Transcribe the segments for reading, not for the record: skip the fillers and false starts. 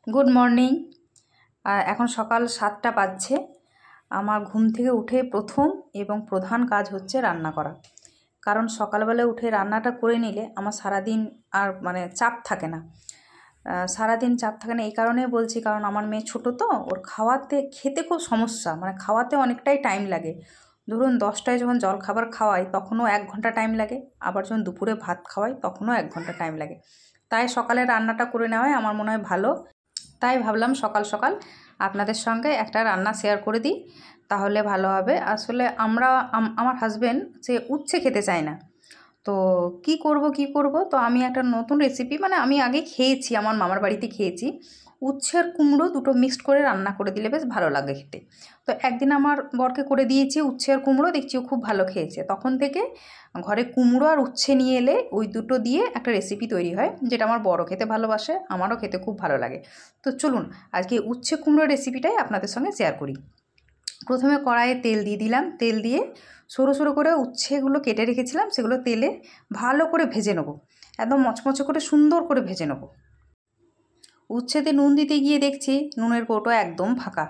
Good morning. এখন সকাল 7টা বাজছে। আমার ঘুম থেকে উঠে প্রথম এবং প্রধান কাজ হচ্ছে রান্না করা। কারণ সকালবেলা উঠে রান্নাটা করে নিলে আমার সারাদিন আর চাপ থাকে না। সারাদিন চাপ থাকে না এই কারণেই বলছি, কারণ আমার মেয়ে ছোটো তো, ওর খেতে খুব সমস্যা, খাওয়াতে অনেকটাই টাইম লাগে। ধরুন 10টায় যখন জল খাবার খাওয়াই তখনও 1 ঘন্টা টাইম লাগে, আবার যখন দুপুরে ভাত খাওয়াই তখনও 1 ঘন্টা টাইম লাগে। তাই সকালে রান্নাটা করে নেওয়াই আমার মনে হয় ভালো। তাই ভাবলাম সকাল সকাল আপনাদের সঙ্গে একটা রান্না শেয়ার করে দিই, তাহলে ভালো হবে। আসলে আমার হাজবেন্ড সে উচ্ছে খেতে চায় না, তো কি করব, তো আমি একটা নতুন রেসিপি, আমি আগে খেয়েছি, আমার মামার বাড়িতে খেয়েছি। উচ্ছে আর কুমড়ো দুটো মিক্সড করে রান্না করে দিলে বেশ ভালো লাগে খেতে। তো একদিন আমার বরকে করে দিয়েছি উচ্ছে আর কুমড়ো, দেখছি ও খুব ভালো খেয়েছে। তখন থেকে ঘরে কুমড়ো আর উচ্ছে নিয়ে এলে ওই দুটো দিয়ে একটা রেসিপি তৈরি হয়, যেটা আমার বড় খেতে ভালোবাসে, আমারও খেতে খুব ভালো লাগে। তো চলুন আজকে উচ্ছে কুমড়ো রেসিপিটাই আপনাদের সঙ্গে শেয়ার করি। প্রথমে কড়াইয়ে তেল দিয়ে দিলাম, তেল দিয়ে সরু সরু করে উচ্ছেগুলো কেটে রেখেছিলাম সেগুলো তেলে ভালো করে ভেজে নেব, একদম মচমচে করে সুন্দর করে ভেজে নেব। উচ্ছেতে নুন দিতে গিয়ে দেখছি নুনের কৌটো একদম ফাঁকা।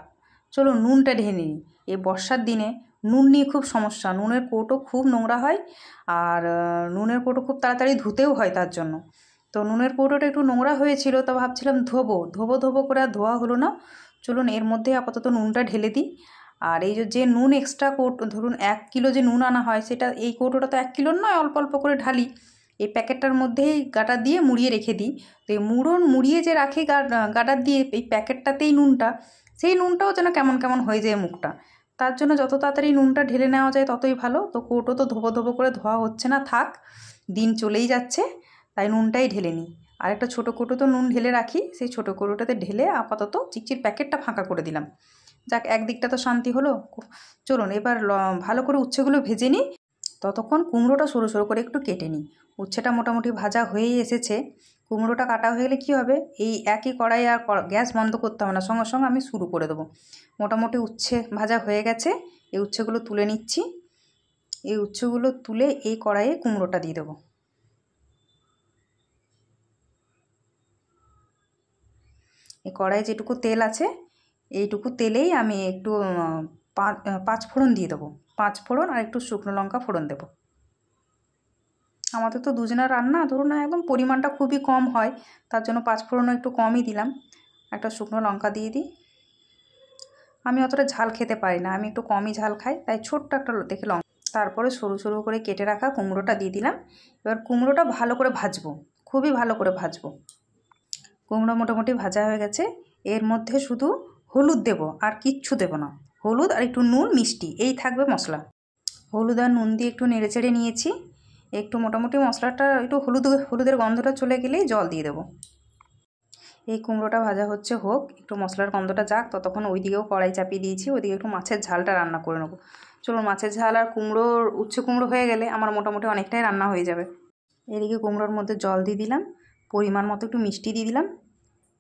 চলো নুনটা ঢেলে নিই। এই বর্ষার দিনে নুন নিয়ে খুব সমস্যা, নুনের কৌটো খুব নোংরা হয়, আর নুনের কৌটো খুব তাড়াতাড়ি ধুতেও হয় তার জন্য। তো নুনের কৌটোটা একটু নোংরা হয়েছিল, তো ভাবছিলাম ধোবো করে আর ধোয়া হলো না। চলুন এর মধ্যে আপাতত নুনটা ঢেলে দিই। আর এই যে নুন এক্সট্রা কৌটো, ধরুন 1 কিলো যে নুন আনা হয়, সেটা এই কৌটোটা তো 1 কিলোর নয়, অল্প অল্প করে ঢালি। এই প্যাকেটটার মধ্যেই গাটা দিয়ে মুড়িয়ে রেখে দিই। তো এই মুড়িয়ে যে রাখি গাটার দিয়ে এই প্যাকেটটাতেই নুনটা, সেই নুনটাও যেন কেমন কেমন হয়ে যায় মুখটা। তার জন্য যত তাড়াতাড়ি নুনটা ঢেলে নেওয়া যায় ততই ভালো। তো কৌটো তো ধোবো করে ধোয়া হচ্ছে না, থাক, দিন চলেই যাচ্ছে, তাই নুনটাই ঢেলে নিই। আর একটা ছোটো কৌটো তো নুন ঢেলে রাখি, সেই ছোটো কৌটোটাতে ঢেলে আপাতত চিচির প্যাকেটটা ফাঁকা করে দিলাম। যাক, একদিকটা তো শান্তি হলো। চলুন এবার ভালো করে উচ্ছেগুলো ভেজে নিই, ততক্ষণ কুমড়োটা সরু সরু করে একটু কেটে নিই। উচ্ছেটা মোটামুটি ভাজা হয়েই এসেছে, কুমড়োটা কাটা হয়ে গেলে কী হবে, এই একই কড়াই আর গ্যাস বন্ধ করতে হবে না, সঙ্গে সঙ্গে আমি শুরু করে দেবো। মোটামুটি উচ্ছে ভাজা হয়ে গেছে, এই উচ্ছেগুলো তুলে নিচ্ছি। এই উচ্ছেগুলো তুলে এই কড়াইয়ে কুমড়োটা দিয়ে দেবো। এই কড়াইয়ে যেটুকু তেল আছে এইটুকু তেলেই আমি একটু 5 ফোড়ন দিয়ে দেবো। 5 ফোড়ন আর একটু শুকনো লঙ্কা ফোড়ন দেবো। আমাদের তো দুজনের রান্না, ধরুন একদম পরিমাণটা খুবই কম হয়, তার জন্য 5 ফোড়নও একটু কমই দিলাম। একটা শুকনো লঙ্কা দিয়ে দিই। আমি অতটা ঝাল খেতে পারি না, আমি একটু কমই ঝাল খাই, তাই ছোট্ট একটা দেখে লঙ্কা। তারপরে সরু সরু করে কেটে রাখা কুমড়োটা দিয়ে দিলাম। এবার কুমড়োটা ভালো করে ভাজবো, খুবই ভালো করে ভাজবো। কুমড়ো মোটামুটি ভাজা হয়ে গেছে, এর মধ্যে শুধু হলুদ দেব, আর কিচ্ছু দেব না। হলুদ আর একটু নুন, মিষ্টি, এই থাকবে মশলা। হলুদ আর নুন দিয়ে একটু নেড়ে চেড়ে নিয়েছি। একটু মোটামুটি মশলাটা একটু হলুদের গন্ধটা চলে গেলেই জল দিয়ে দেবো। এই কুমড়োটা ভাজা হচ্ছে, হোক একটু মশলার গন্ধটা যাক, ততক্ষণ ওইদিকেও কড়াই চাপিয়ে দিয়েছি, ওইদিকে একটু মাছের ঝালটা রান্না করে নেবো। চলুন মাছের ঝাল আর উচ্ছে কুমড়ো হয়ে গেলে আমার মোটামুটি অনেকটাই রান্না হয়ে যাবে। এদিকে কুমড়োর মধ্যে জল দিয়ে দিলাম, পরিমাণ মতো একটু মিষ্টি দিয়ে দিলাম।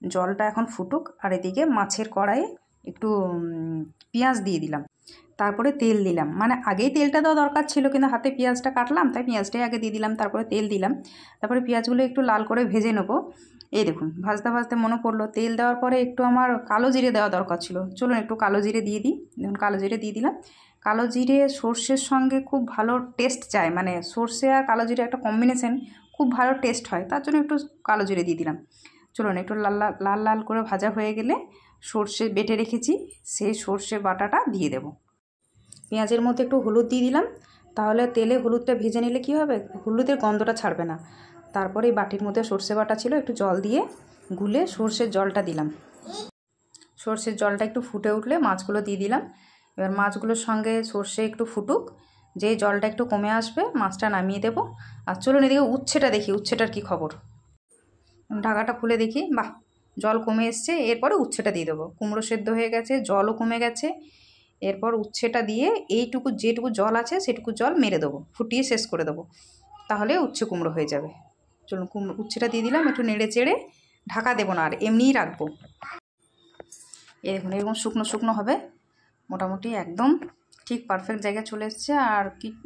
জলটা এখন ফুটুক, আর এদিকে মাছের কড়াইয়ে একটু পেঁয়াজ দিয়ে দিলাম, তারপরে তেল দিলাম। আগেই তেলটা দেওয়া দরকার ছিল, কিন্তু হাতে পেঁয়াজটা কাটলাম তাই পেঁয়াজটাই আগে দিয়ে দিলাম, তারপরে তেল দিলাম। তারপরে পেঁয়াজগুলো একটু লাল করে ভেজে নেবো। এই দেখুন ভাজতে ভাজতে মনে পড়লো তেল দেওয়ার পরে একটু আমার কালো জিরে দেওয়া দরকার ছিল। চলুন একটু কালো জিরে দিয়ে দিই। দেখুন কালো জিরে দিয়ে দিলাম। কালো জিরে সর্ষের সঙ্গে খুব ভালো টেস্ট যায়, সর্ষে আর কালো জিরে একটা কম্বিনেশন, খুব ভালো টেস্ট হয়, তার জন্য একটু কালো জিরে দিয়ে দিলাম। চলুন একটু লাল লাল করে ভাজা হয়ে গেলে সর্ষে বেটে রেখেছি, সেই সর্ষে বাটাটা দিয়ে দেব। পেঁয়াজের মধ্যে একটু হলুদ দিয়ে দিলাম, তাহলে তেলে হলুদটা ভেজে নিলে কী হবে, হলুদের গন্ধটা ছাড়বে না। তারপরে এই বাটির মধ্যে সর্ষে বাটা ছিল, একটু জল দিয়ে গুলে সর্ষের জলটা দিলাম। সর্ষের জলটা একটু ফুটে উঠলে মাছগুলো দিয়ে দিলাম। এবার মাছগুলোর সঙ্গে সর্ষে একটু ফুটুক, যে জলটা একটু কমে আসবে মাছটা নামিয়ে দেবো। আর চলুন এদিকে উচ্ছেটা দেখি, উচ্ছেটার কী খবর। ঢাকাটা খুলে দেখি, বাহ, জল কমে এসছে। এরপরে উচ্ছেটা দিয়ে দেবো। কুমড়ো সেদ্ধ হয়ে গেছে, জলও কমে গেছে। এরপর উচ্ছেটা দিয়ে যেটুকু জল আছে সেটুকু জল মেরে দেবো, ফুটিয়ে শেষ করে দেবো, তাহলে উচ্ছে কুমড়ো হয়ে যাবে। চলুন উচ্ছেটা দিয়ে দিলাম, একটু নেড়ে চেড়ে ঢাকা দেবো না, আর এমনিই রাখবো। দেখুন এরকম শুকনো শুকনো হবে, মোটামুটি একদম ঠিক পারফেক্ট জায়গায় চলে এসছে। আর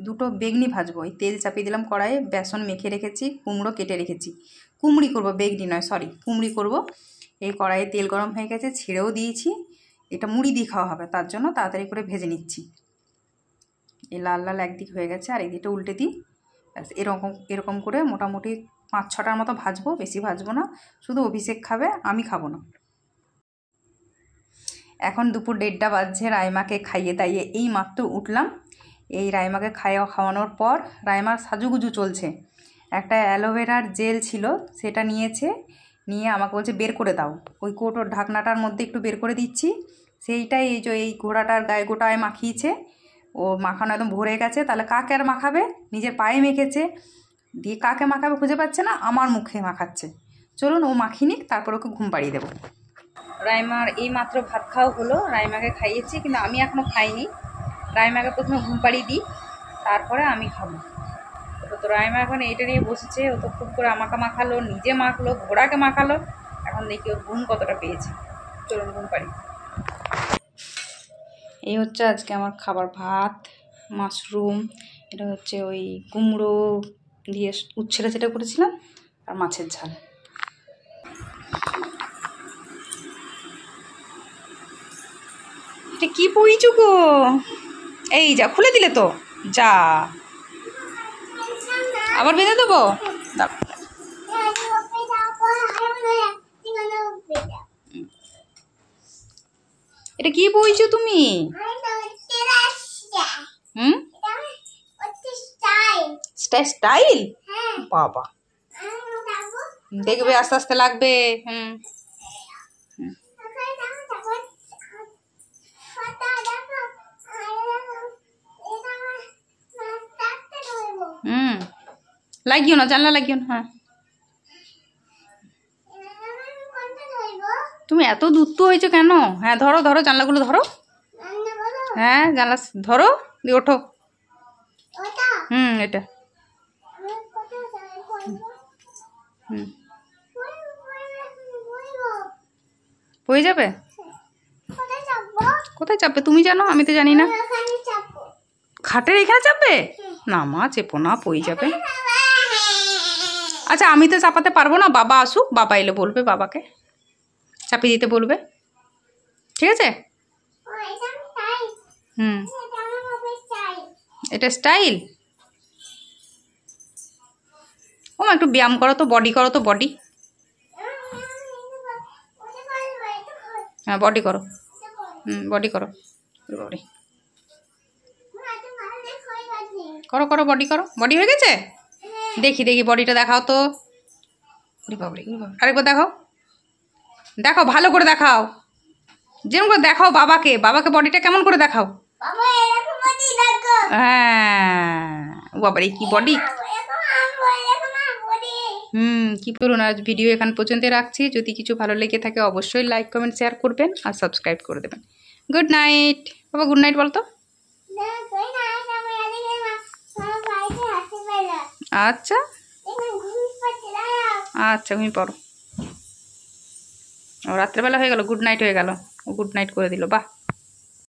দুটো বেগনি ভাজবো। এই তেল চাপিয়ে দিলাম কড়াইয়ে, বেসন মেখে রেখেছি, কুমড়ো কেটে রেখেছি। কুমড়ি করব, বেগনি নয়, সরি, কুমড়ি করব। এই কড়াইয়ে তেল গরম হয়ে গেছে, ছেড়েও দিয়েছি। এটা মুড়ি দিয়ে খাওয়া হবে, তার জন্য তাড়াতাড়ি করে ভেজে নিচ্ছি। এই লাল লাল একদিক হয়ে গেছে, আর একদিকটা উল্টে দিই। এরকম এরকম করে মোটামুটি 5-6টার মতো ভাজবো, বেশি ভাজবো না। শুধু অভিষেক খাবে, আমি খাবো না। এখন দুপুর 1:30 বাজছে, রাইমাকে খাইয়ে দাইয়ে এই মাত্র উঠলাম। এই রাইমাকে খাওয়ানোর পর রাইমার সাজুগুজু চলছে। একটা অ্যালোভেরার জেল ছিল, সেটা নিয়েছে, নিয়ে আমাকে বলছে বের করে দাও। ওই কৌটোর ঢাকনাটার মধ্যে একটু বের করে দিচ্ছি। সেইটাই এই যে এই ঘোড়াটার গায়ে গোটায় মাখিয়েছে। ও মাখানো একদম ভরে গেছে, তাহলে কাকে আর মাখাবে? নিজের পায়ে মেখেছে, দিয়ে কাকে মাখাবে খুঁজে পাচ্ছে না, আমার মুখে মাখাচ্ছে। চলুন ও মাখিয়ে নিক, তারপর ওকে ঘুম পাড়িয়ে দেবো। রাইমার এই মাত্র ভাত খাওয়া হলো, রাইমাকে খাইয়েছি, কিন্তু আমি এখনও খাইনি। রাইমাকে প্রথমে ঘুম পাড়িয়ে দিই, তারপরে আমি খাবো। তো রাইমা এখন এইটা নিয়ে বসেছে। ও তো খুব করে আমাকে মাখালো, নিজে মাখলো, ঘোড়াকে মাখালো। এখন দেখি ওর ঘুম কতটা পেয়েছে। চলুন ঘুম পাড়ি। এই হচ্ছে আজকে আমার খাবার, ভাত, মাশরুম, এটা হচ্ছে ওই কুমড়ো দিয়ে উচ্ছেটা যেটা করেছিলাম, আর মাছের ঝাল। এটা কি পড়িছু গো? এই যা, খুলে দিলে তো, যা আবার বেঁধে দেবো। এটা কি পড়িছো তুমি? স্টাইল? বাবা, দেখবে আস্তে আস্তে লাগবে। লাগিও না, জানলা লাগিও না। হ্যাঁ, তুমি এত দুধ হয়েছো কেন? হ্যাঁ ধরো ধরো, জানলাগুলো ধরো। হ্যাঁ জানলা ধরো, দিয়ে ওঠো। এটা হয়ে যাবে। কোথায় চাপবে তুমি জানো? আমি তো জানি না। খাটের এখানে চাপবে না মা, চেপো না, পড়ে যাবে। আচ্ছা আমি তো চাপাতে পারবো না, বাবা আসুক, বাবা এলে বলবে, বাবাকে চাপিয়ে দিতে বলবে, ঠিক আছে? এটা স্টাইল। ও মা, একটু ব্যায়াম করো তো, বডি করো তো, বডি। হ্যাঁ বডি করো, বডি করো, বডি করো, করো বডি করো। বডি হয়ে গেছে? দেখি দেখি বডিটা দেখাও তো। আরেকবার দেখাও, দেখাও ভালো করে দেখাও, যেমন করে দেখাও বাবাকে, বাবাকে বডিটা কেমন করে দেখাও। হ্যাঁ বাবারে কি বডি। কি করুন। আজ ভিডিও এখান পর্যন্ত রাখছি। যদি কিছু ভালো লেগে থাকে অবশ্যই লাইক কমেন্ট শেয়ার করবেন আর সাবস্ক্রাইব করে দেবেন। গুড নাইট বাবা, গুড নাইট বলতো। আচ্ছা আচ্ছা, ঘুমিয়ে পড়ো। রাত্রেবেলা হয়ে গেল, গুড নাইট হয়ে গেল, ও গুড নাইট করে দিল, বাহ।